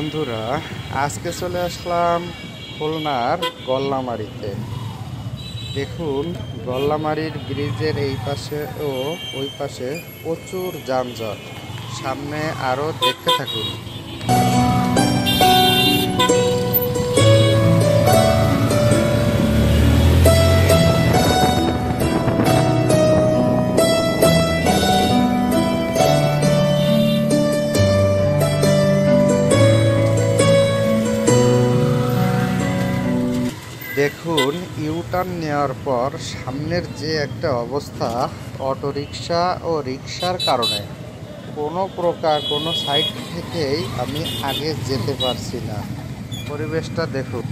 বন্ধুরা, আজকে চলে আসলাম খুলনার গল্লামারীতে। দেখুন, গল্লামারীর ব্রিজের এই পাশে ও ওই পাশে প্রচুর যানজট। সামনে আরও দেখতে থাকুন। দেখুন, ইউটার্ন নেওয়ার পর সামনের যে একটা অবস্থা, অটোরিকশা ও রিকশার কারণে কোনো প্রকার কোনো সাইড থেকেই আমি আগে যেতে পারছি না। পরিবেশটা দেখুন।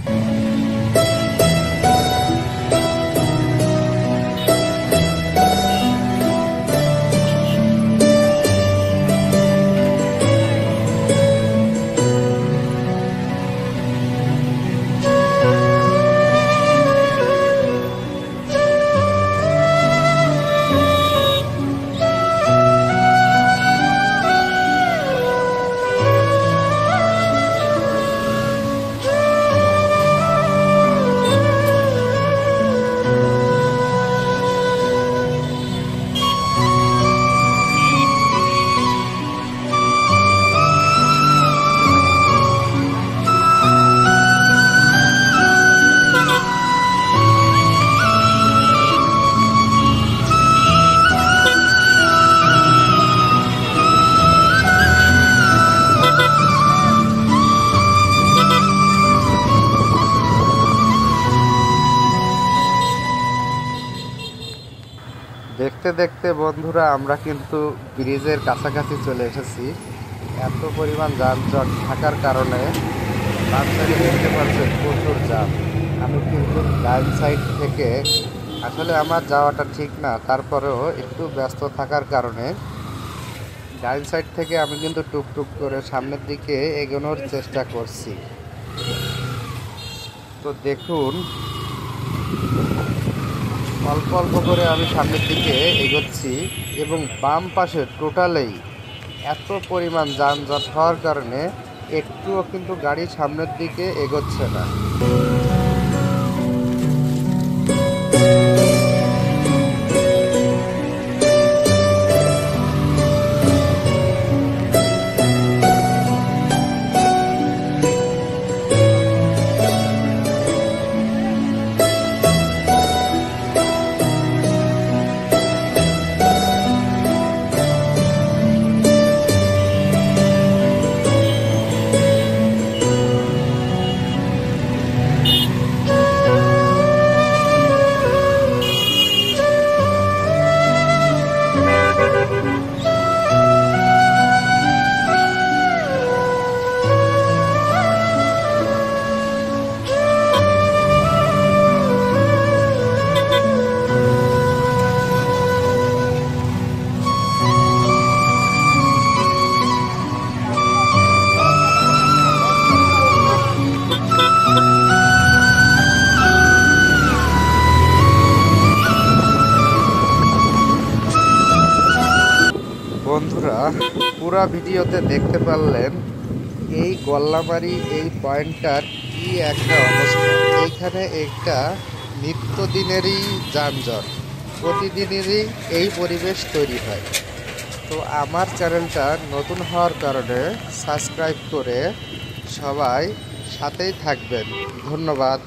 দেখতে দেখতে বন্ধুরা, আমরা কিন্তু ব্রিজের কাছাকাছি চলে এসেছি। এত পরিমাণ যানজট থাকার কারণে বাম সাইডে দেখতে পাচ্ছেন প্রচুর জ্যাম। আমি কিন্তু ডাইন সাইড থেকে, আসলে আমার যাওয়াটা ঠিক না, তারপরেও একটু ব্যস্ত থাকার কারণে ডাইন সাইড থেকে আমি কিন্তু টুকটুক করে সামনের দিকে এগোনোর চেষ্টা করছি। তো দেখুন, অল্প অল্প করে আমি সামনের দিকে এগোচ্ছি এবং বাম পাশে টোটালেই এত পরিমাণ যানজট হওয়ার কারণে একটুও কিন্তু গাড়ি সামনের দিকে এগোচ্ছে না। বন্ধুরা, পুরা ভিডিওতে দেখতে পারলেন এই গল্লামারী এই পয়েন্টটার কি একটা অবস্থা। এইখানে একটা নিত্যদিনেরই যানজট, প্রতিদিনেরই এই পরিবেশ তৈরি হয়। তো আমার চ্যানেলটা নতুন হওয়ার কারণে সাবস্ক্রাইব করে সবাই সাথেই থাকবেন। ধন্যবাদ।